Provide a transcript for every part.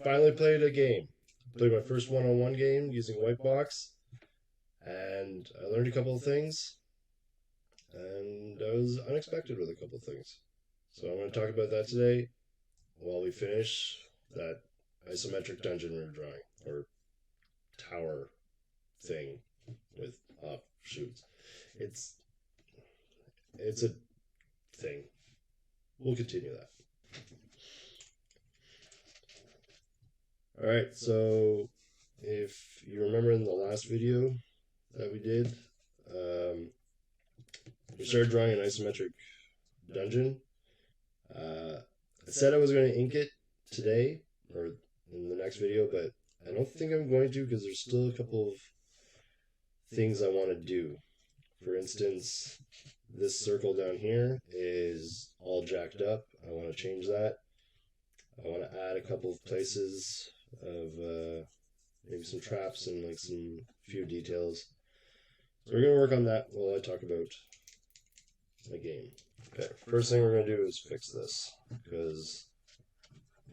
finally played a game. Played my first one-on-one game using Whitebox, and I learned a couple of things, and I was unexpected with a couple of things. So I'm going to talk about that today while we finish that isometric dungeon we were drawing, or tower thing with offshoots. It's a thing. We'll continue that. Alright, so if you remember in the last video that we did, we started drawing an isometric dungeon. I said I was going to ink it today, or in the next video, but I don't think I'm going to because there's still a couple of things I want to do. For instance, this circle down here is all jacked up. I want to change that. I want to add a couple of places of maybe some traps and like some few details. So we're going to work on that while I talk about my game. Okay, first thing we're going to do is fix this because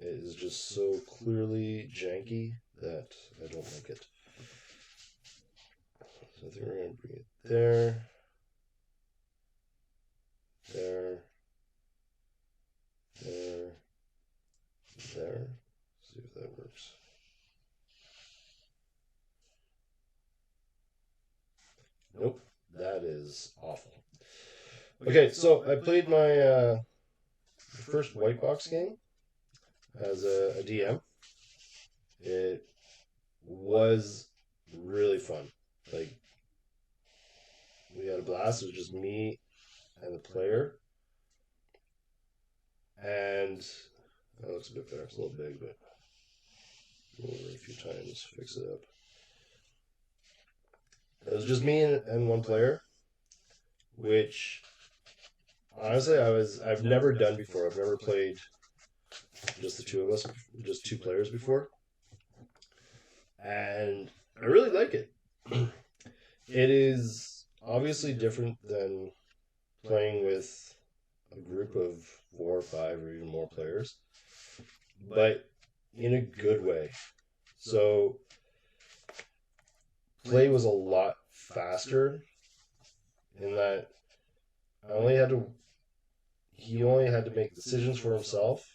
it is just so clearly janky that I don't like it. So I think we're going to bring it there, there, there, there. See if that works. Nope, that is awful. Okay, so I played my first white box game as a DM. It was really fun. Like, we had a blast. It was just me and the player. And that looks a bit better. It's a little big, but we'll over a few times, fix it up. It was just me and one player, which honestly I've never done before. I've never played just the two of us, just two players before. And I really like it. It is obviously different than playing with a group of 4 or 5 or even more players, but in a good way. So play was a lot faster in that he only had to make decisions for himself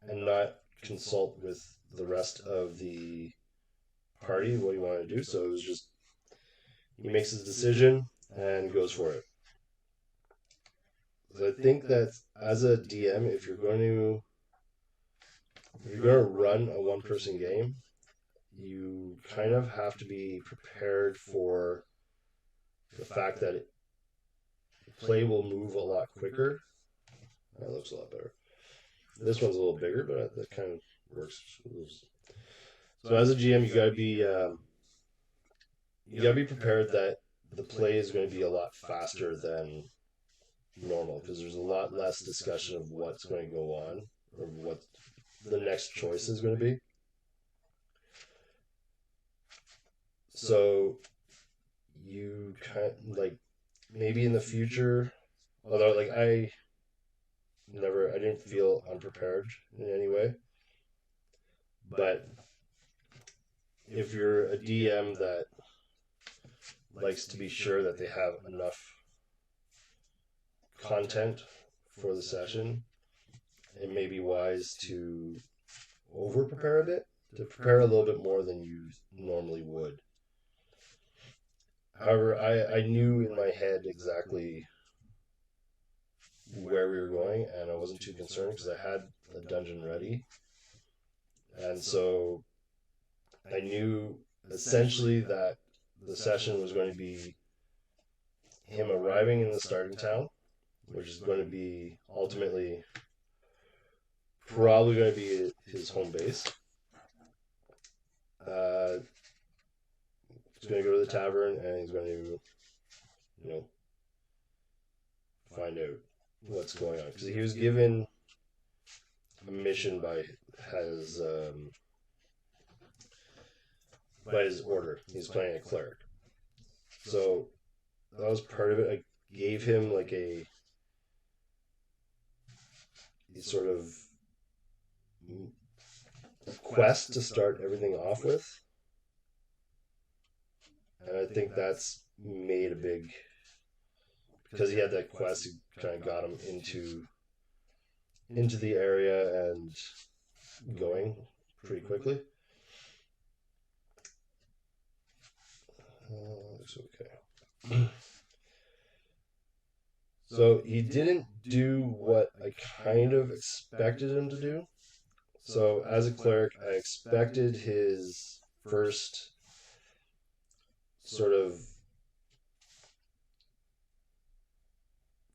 and not consult with the rest of the party what he wanted to do. So it was just, he makes his decision and goes for it. So I think that as a DM, if you're going to run a one-person game, you kind of have to be prepared for the fact that play will move a lot quicker. That looks a lot better. This one's a little bigger, but that kind of works. So as a GM, you gotta be prepared that the play is going to be a lot faster than normal because there's a lot less discussion of what's going to go on or what the next choice is going to be. So you kind of, like, maybe in the future, although like I didn't feel unprepared in any way, but if you're a DM that likes to be sure that they have enough content for the session, it may be wise to over prepare a bit, to prepare a little bit more than you normally would. However, I knew in my head exactly where we were going, and I wasn't too concerned because I had a dungeon ready. And so I knew essentially that the session was going to be him arriving in the starting town, which is going to be ultimately probably going to be his home base. He's going to go to the tavern and he's going to, find out what's going on. Because he was given a mission by his order. He's playing a cleric. So that was part of it. I gave him like a sort of quest to start everything off with. And I think that's made a big... Because he had that quest, he kind of got him into the area and going pretty quickly. Looks okay. So he didn't do what I kind of expected him to do. So as a cleric, I expected his first sort of...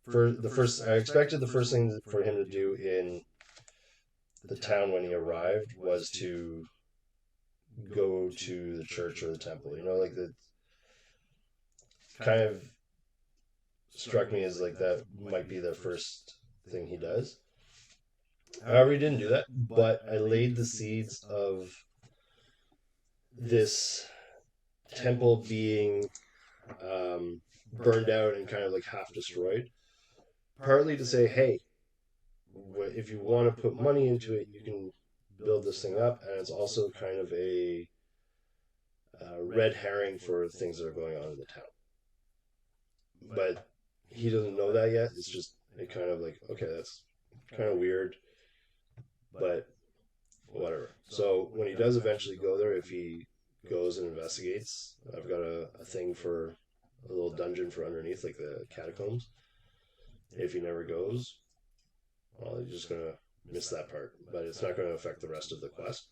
I expected the first thing for him to do in the town when he arrived was to go to the church or the temple. You know, like the kind of struck me as like that might be the first thing he does. However, he didn't do that, but I laid the seeds of this temple being burned out and kind of like half destroyed. Partly to say, hey, if you want to put money into it, you can build this thing up, and it's also kind of a red herring for things that are going on in the town. But he doesn't know that yet. It's just kind of like, okay, that's kind of weird, but whatever. So when he does eventually go there, if he goes and investigates, I've got a thing for a little dungeon for underneath, like the catacombs. If he never goes, well, he's just going to miss that part, but it's not going to affect the rest of the quest.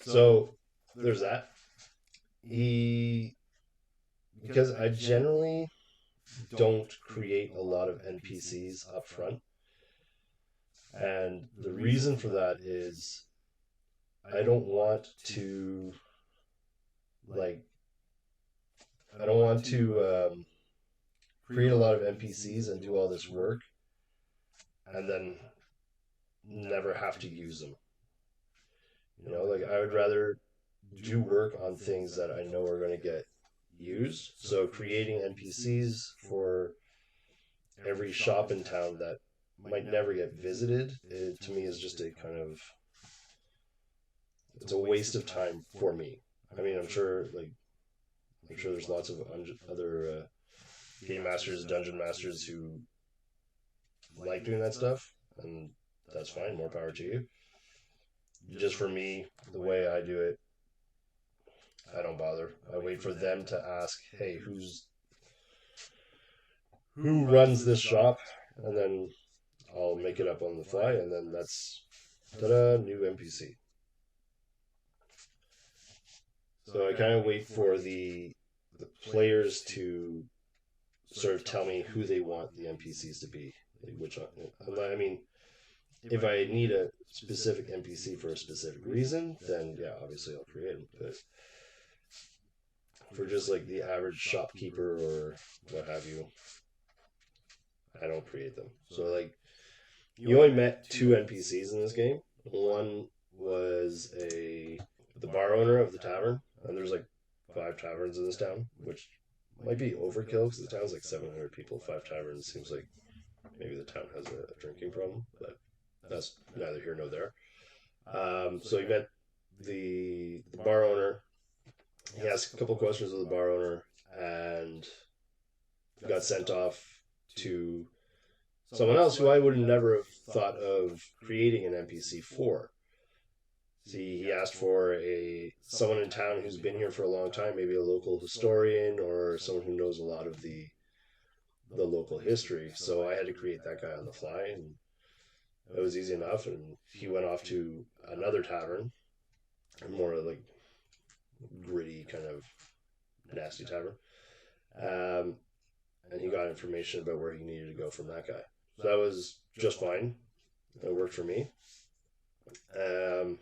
So there's that. Because I generally don't create a lot of NPCs up front, and the reason for that is I don't want to create a lot of NPCs and do all this work and then never have to use them. You know, like I would rather do work on things that I know are going to get used. So creating NPCs for every shop in town that might never get visited, to me is just a kind of... it's a waste of time for me. I mean, I'm sure there's lots of other game masters, dungeon masters who like doing that stuff, and that's fine, more power to you. Just for me, the way I do it, I don't bother. I wait for them to ask, hey, who runs this shop? And then I'll make it up on the fly, and then that's, ta-da, new NPC. So I kind of wait for the players to sort of tell me who they want the NPCs to be. Like which one. I mean, if I need a specific NPC for a specific reason, then yeah, obviously I'll create them. But for just like the average shopkeeper or what have you, I don't create them. So like, you only met 2 NPCs in this game. One was the bar owner of the tavern, and there's like 5 taverns in this town, which might be overkill because the town's like 700 people. 5 taverns seems like maybe the town has a drinking problem, but that's neither here nor there. So he met the bar owner. He asked a couple questions of the bar owner and got sent off to someone else who I would never have thought of creating an NPC for. See, he asked for someone in town who's been here for a long time, maybe a local historian or someone who knows a lot of the local history. So I had to create that guy on the fly, and it was easy enough. And he went off to another tavern, more like gritty, kind of nasty tavern. And he got information about where he needed to go from that guy. So that was just fine. It worked for me. And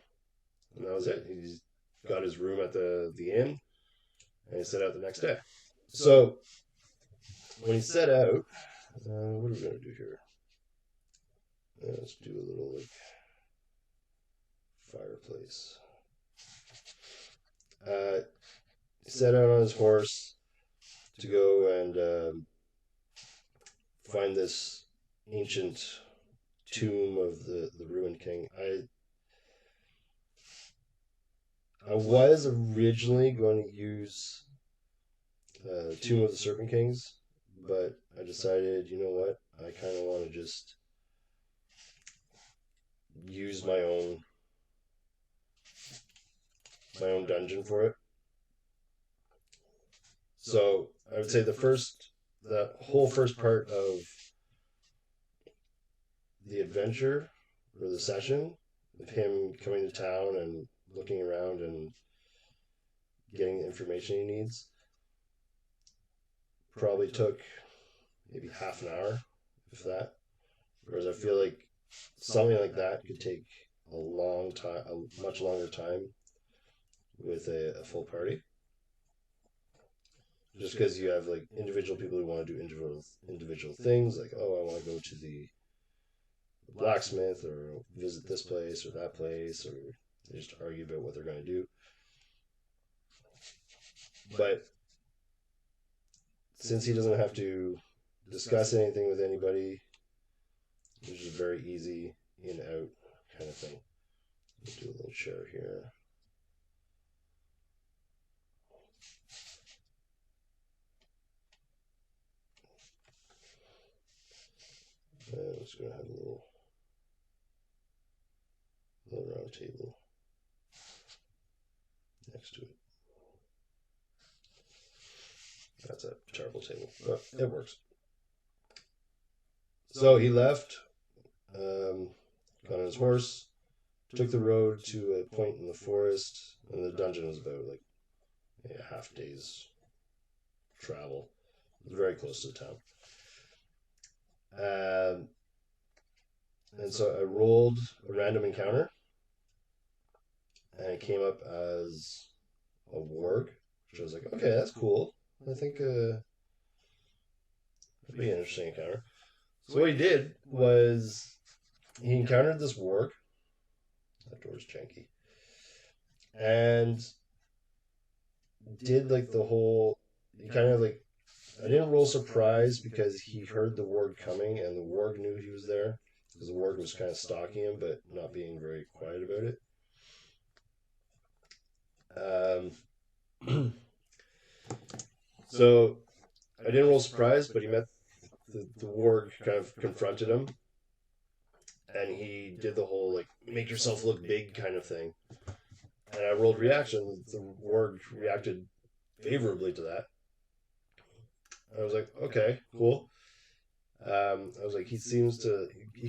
that was it. He got his room at the inn, and he set out the next day. So when he set out, what are we going to do here? Let's do a little like fireplace. He set out on his horse to go and find this ancient tomb of the ruined king. I was originally going to use Tomb of the Serpent Kings, but I decided, you know what? I kind of want to just use my own dungeon for it. So I would say the whole first part of the adventure or the session of him coming to town and looking around and getting the information he needs probably took maybe half an hour, if that. Whereas I feel like something like that could take a long time, a much longer time with a full party. Just because you have like individual people who want to do individual things, like, oh, I want to go to the blacksmith or visit this place or that place, or they just argue about what they're going to do. But since he doesn't have to discuss anything with anybody, it's just very easy in out kind of thing. Let's do a little share here. I'm just going to have a little round table next to it. That's a terrible table, but it works. So he left, got on his horse, took the road to a point in the forest, and the dungeon was about like a half day's travel. It was very close to the town. And so I rolled a random encounter, and it came up as a warg, which I was like, okay, that's cool. I think that'd be an interesting encounter. So what he did was he encountered this warg. That door's janky. And did like the whole, he kind of like, I didn't roll surprise because he heard the warg coming and the warg knew he was there. Because the warg was kind of stalking him, but not being very quiet about it. So I didn't roll surprise, but he met the warg, kind of confronted him, and he did the whole like make yourself look big kind of thing. And I rolled reaction. The warg reacted favorably to that. I was like, okay, cool. I was like, he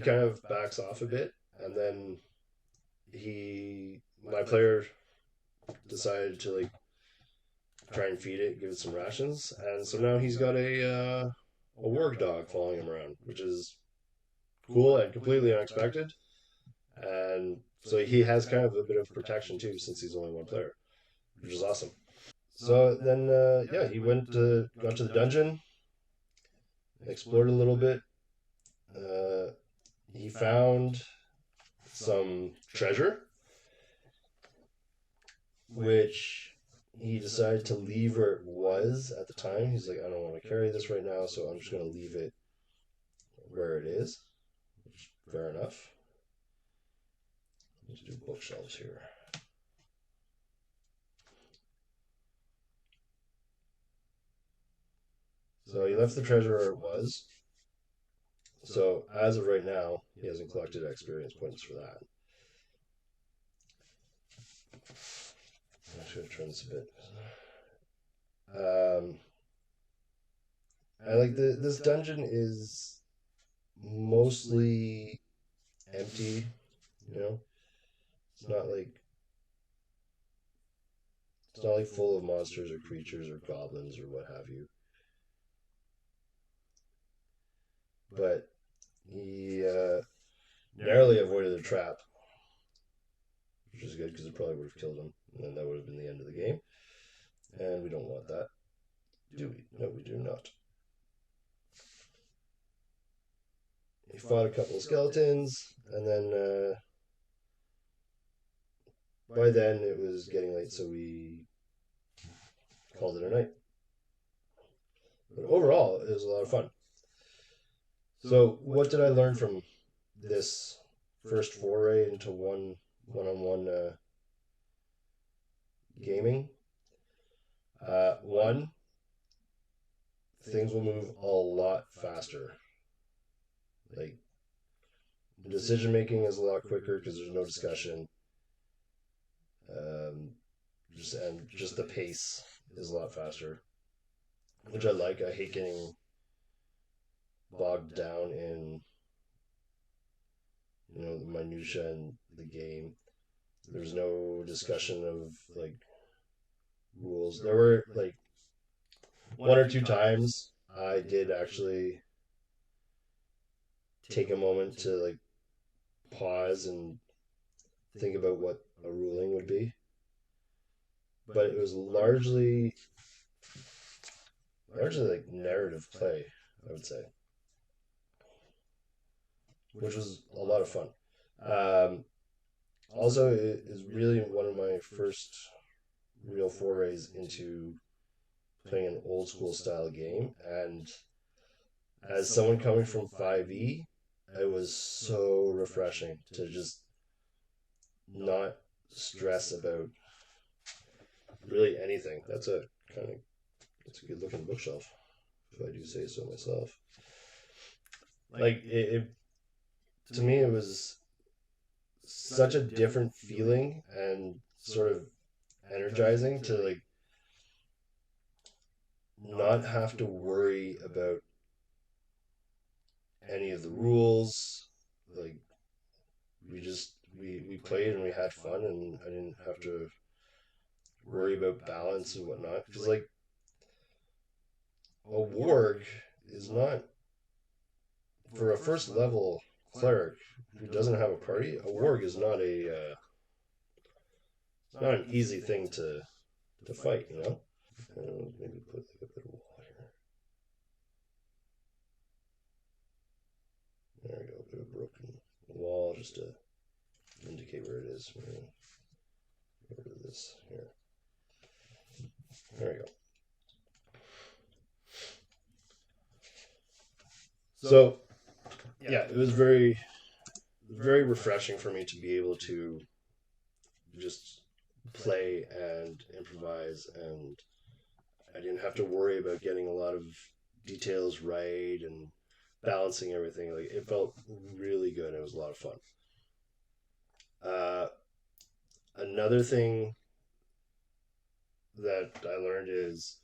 kind of backs off a bit, and then my player decided to like try and feed it, give it some rations, and so now he's got a warg dog following him around, which is cool and completely unexpected. And so he has kind of a bit of protection too, since he's only one player, which is awesome. So then, he got to the dungeon, explored a little bit. He found some treasure, which he decided to leave where it was at the time. He's like, I don't want to carry this right now, so I'm just going to leave it where it is. Which, fair enough. Let's do bookshelves here. So he left the treasure where it was. So as of right now, he hasn't collected experience points for that. I'm just going to turn this a bit. I like this dungeon is mostly empty, you know. It's not like full of monsters or creatures or goblins or what have you. But he narrowly avoided a trap, which is good because it probably would have killed him, and then that would have been the end of the game. And we don't want that, do we? No, we do not. He fought a couple of skeletons, and then by then it was getting late, so we called it a night. But overall, it was a lot of fun. So, what did I learn from this first foray into one-on-one gaming. One, things will move a lot faster. Like, decision making is a lot quicker because there's no discussion. Just the pace is a lot faster, which I like. I hate getting bogged down in, the minutia in the game. There's no discussion of like rules. There were like one or two times I did actually take a moment to like pause and think about what a ruling would be. But it was largely like narrative play, I would say, which was a lot of fun. Also, it is really one of my first real forays into playing an old school style game, and as someone coming from 5e, it was so refreshing to just not stress about really anything. That's a good looking bookshelf, if I do say so myself. Like it to me, it was such a different feeling and sort of energizing to like not have to worry about any of the rules. Like we played and we had fun, and I didn't have to worry about balance and whatnot, because like a warg is not, for a first level cleric who doesn't have a party, a warg is not not an easy thing to fight, maybe put like a bit of wall here. There we go, a bit of broken wall just to indicate where it is. We're gonna get rid of this here. There we go. So, yeah, it was very, very refreshing for me to be able to just play and improvise, and I didn't have to worry about getting a lot of details right and balancing everything. Like, it felt really good. It was a lot of fun. Another thing that I learned is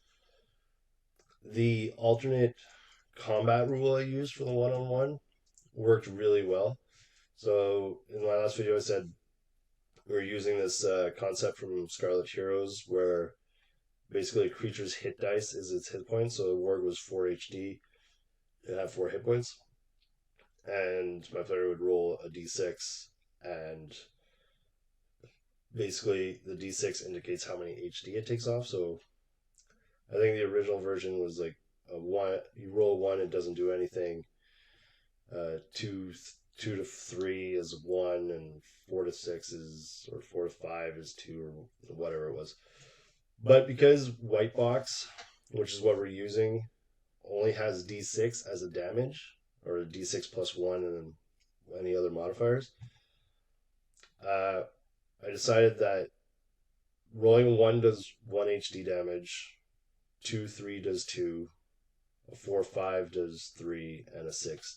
the alternate combat rule I used for the one-on-one worked really well. So in my last video I said we were using this concept from Scarlet Heroes where basically a creature's hit dice is its hit points. So the warg was 4 HD, it had 4 hit points, and my player would roll a d6, and basically the d6 indicates how many HD it takes off. So I think the original version was like a 1, you roll 1, it doesn't do anything. 2 to 3 is 1, and 4 to 6 is, or 4 to 5 is 2, or whatever it was. But because white box, which is what we're using, only has d6 as a damage, or d6 plus 1 and then any other modifiers, I decided that rolling 1 does 1 HD damage, 2, 3 does 2, a 4, 5 does 3, and a 6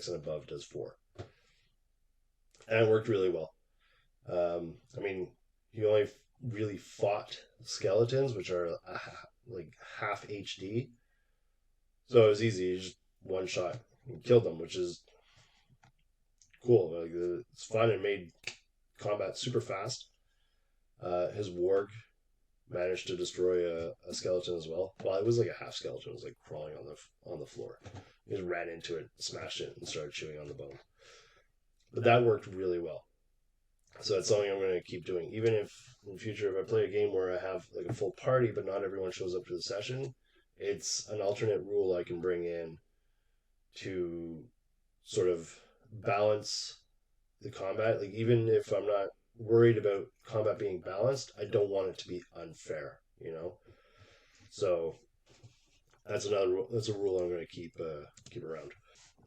and above does 4. And it worked really well. I mean, you only really fought skeletons, which are like half HD. So it was easy. You just one shot and killed them, which is cool. Like, it's fun. It made combat super fast. His warg managed to destroy a skeleton as well. Well, it was like a half skeleton. It was like crawling on the floor. He just ran into it, smashed it, and started chewing on the bone. But that worked really well. So that's something I'm going to keep doing. Even if in the future, if I play a game where I have like a full party, but not everyone shows up to the session, it's an alternate rule I can bring in to sort of balance the combat. Like, even if I'm not worried about combat being balanced, I don't want it to be unfair, So that's a rule I'm going to keep around.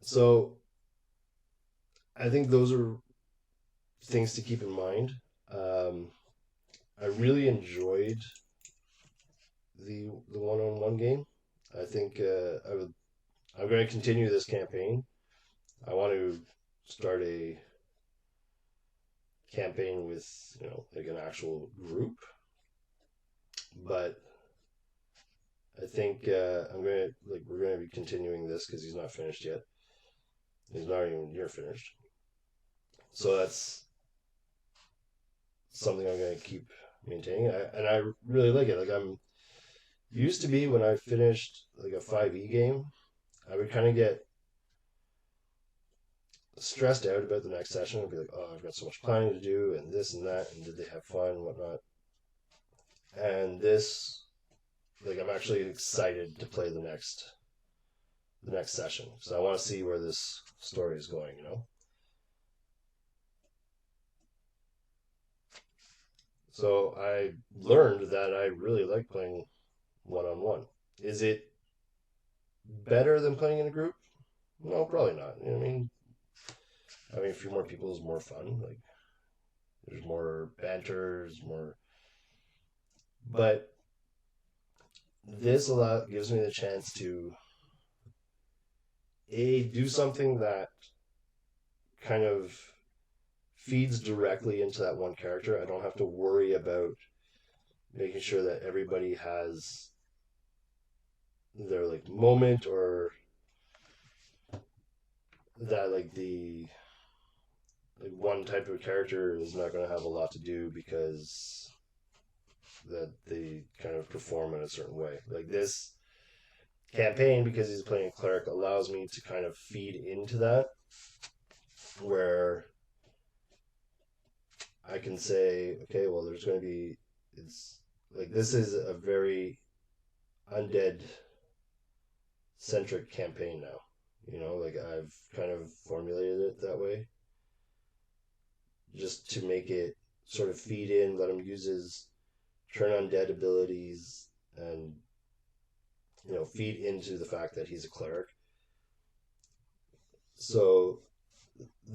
So I think those are things to keep in mind. I really enjoyed the one-on-one game. I think I'm going to continue this campaign. I want to start a campaign with like an actual group, but I think we're gonna be continuing this because he's not finished yet. He's not even near finished, so that's something I'm gonna keep maintaining. And I really like it. Like I'm used to be when I finished like a 5e game, I would kind of get stressed out about the next session. I'd be like, oh, I've got so much planning to do, and this and that, and did they have fun and whatnot. And this, like, I'm actually excited to play the next session. So I want to see where this story is going, So I learned that I really like playing one-on-one. Is it better than playing in a group? No, probably not. I mean, having a few more people is more fun. Like, there's more banter, there's more. But this gives me the chance to do something that kind of feeds directly into that one character. I don't have to worry about making sure that everybody has their like moment, or that like the like one type of character is not going to have a lot to do because that they kind of perform in a certain way. Like this campaign, because he's playing a cleric, allows me to kind of feed into that, where I can say, okay, well, there's going to be, it's like, this is a very undead centric campaign now. Like I've kind of formulated it that way just to make it sort of feed in, let him use his turn undead abilities and, feed into the fact that he's a cleric. So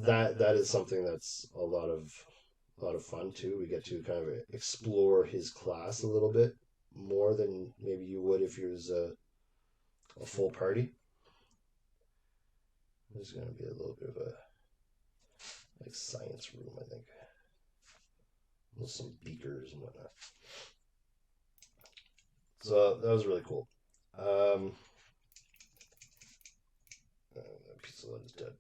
that is something that's a lot of fun too. We get to kind of explore his class a little bit more than maybe you would if he was a full party. There's going to be a little bit of a like science room, I think, with some beakers and whatnot. So that was really cool. That piece of lead is dead.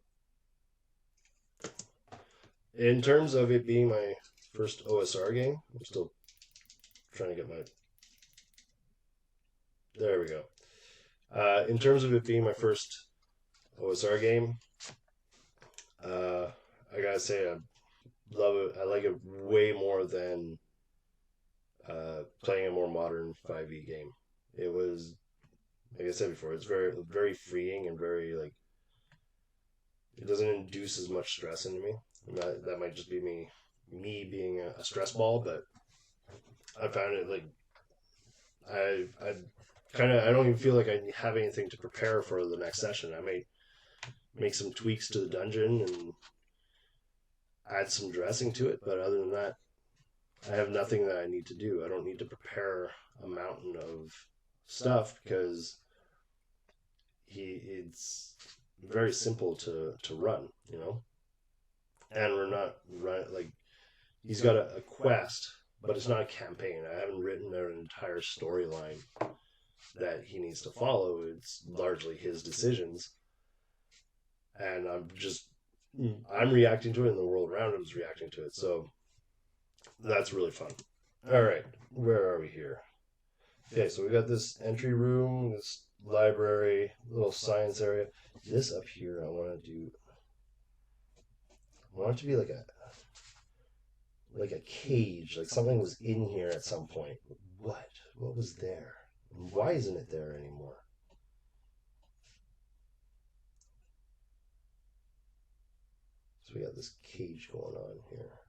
In terms of it being my first OSR game, I'm still trying to get my. There we go. In terms of it being my first OSR game, I gotta say I love it. I like it way more than playing a more modern 5e game. It was, like I said before, it's very very freeing and very like. It doesn't induce as much stress into me. That might just be me being a stress ball, but I found it like I don't even feel like I have anything to prepare for the next session. I may make some tweaks to the dungeon and add some dressing to it, but other than that, I have nothing that I need to do. I don't need to prepare a mountain of stuff because it's very simple to run, and we're not like he's got a quest, but it's not a campaign. I haven't written an entire storyline that he needs to follow. It's largely his decisions, and I'm reacting to it, and the world around him is reacting to it. So that's really fun. All right, where are we here? Okay, so we got this entry room, this library, little science area. This up here, I want it to be like a cage, like something was in here at some point. What was there? And why isn't it there anymore? So we got this cage going on here.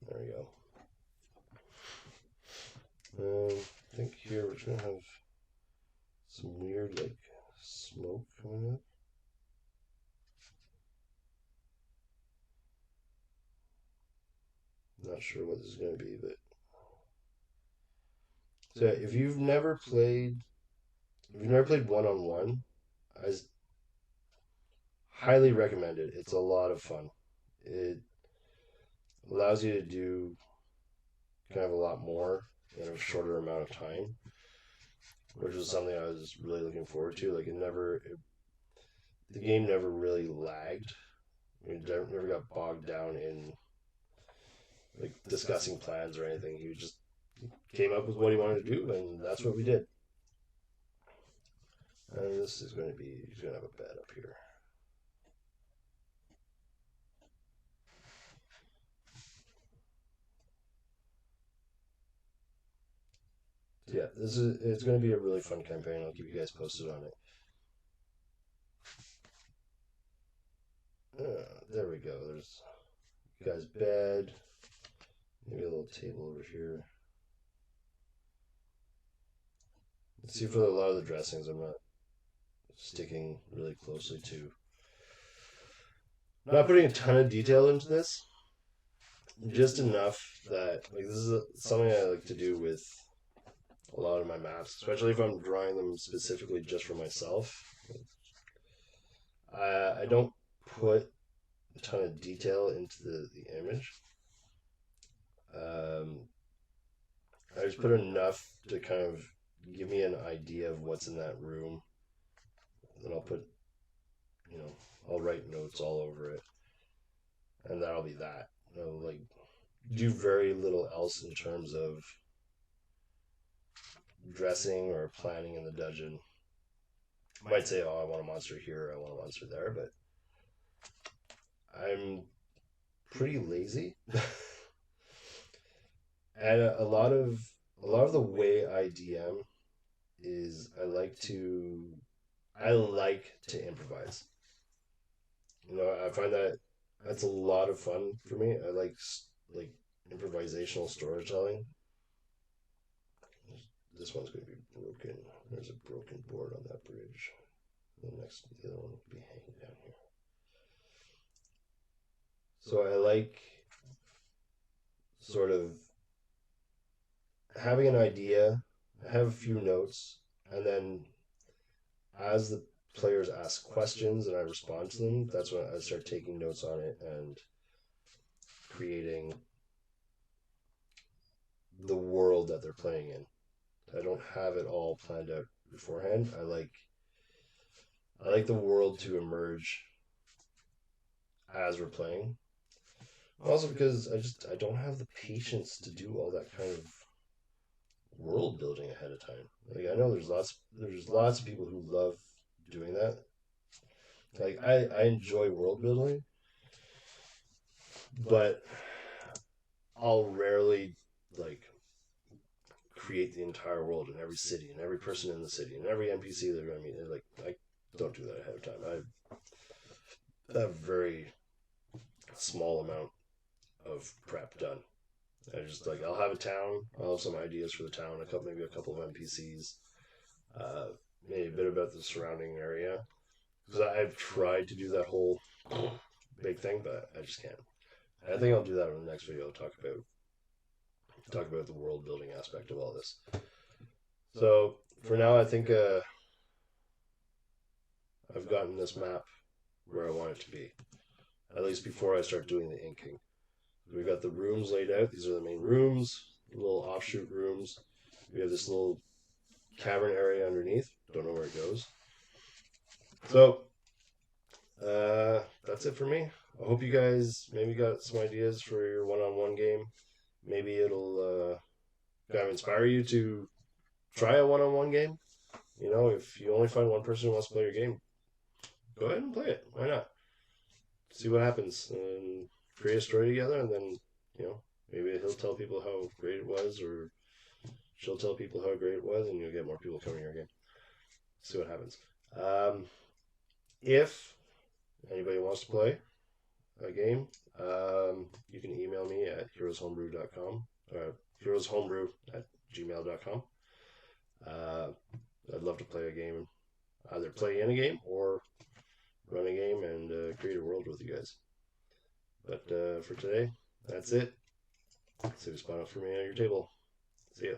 There we go. I think here we're just going to have some weird, like, smoke coming up. Not sure what this is going to be, but... So, if you've never played one-on-one, I highly recommend it. It's a lot of fun. It allows you to do kind of a lot more in a shorter amount of time, which was something I was really looking forward to. Like, the game never really lagged. I mean, never got bogged down in like discussing plans or anything. He just came up with what he wanted to do, and that's what we did. And this is going to be, he's going to have a bed up here. So yeah, it's going to be a really fun campaign. I'll keep you guys posted on it. There we go. There's you guys' bed. Maybe a little table over here. Let's see, for a lot of the dressings, I'm not sticking really closely to. Not putting a ton of detail into this. Just enough that, like, this is something I like to do with a lot of my maps, especially if I'm drawing them specifically just for myself. I don't put a ton of detail into the image. I just put enough to kind of give me an idea of what's in that room. Then I'll put, I'll write notes all over it. And that'll be that. I'll, like, do very little else in terms of dressing or planning in the dungeon. I might say, oh, I want a monster here, I want a monster there, but I'm pretty lazy. And a lot of the way I DM is I like to improvise. I find that's a lot of fun for me. I like improvisational storytelling. This one's going to be broken. There's a broken board on that bridge. The other one will be hanging down here. So I like sort of having an idea, have a few notes, and then as the players ask questions and I respond to them, that's when I start taking notes on it and creating the world that they're playing in. I don't have it all planned out beforehand. I like the world to emerge as we're playing. Also because I don't have the patience to do all that kind of world building ahead of time. Like, I know there's lots of people who love doing that. Like, I enjoy world building, but I'll rarely create the entire world in every city and every person in the city and every NPC they're going to meet. Like, I don't do that ahead of time. I have a very small amount of prep done. I just I'll have a town. I'll have some ideas for the town. Maybe a couple of NPCs. Maybe a bit about the surrounding area. Because I've tried to do that whole big thing, but I just can't. I think I'll do that in the next video. I'll talk about the world building aspect of all this. So for now, I think I've gotten this map where I want it to be. At least before I start doing the inking. We've got the rooms laid out. These are the main rooms, little offshoot rooms. We have this little cavern area underneath. Don't know where it goes. So, that's it for me. I hope you guys maybe got some ideas for your one-on-one game. Maybe it'll kind of inspire you to try a one-on-one game. If you only find one person who wants to play your game, go ahead and play it. Why not? See what happens. And create a story together, and then, maybe he'll tell people how great it was, or she'll tell people how great it was, and you'll get more people coming to your game. See what happens. If anybody wants to play a game, you can email me at heroeshomebrew.com or heroeshomebrew@gmail.com. I'd love to play a game, either play in a game or run a game and create a world with you guys. But for today, that's it. Save a spot up for me on your table. See ya.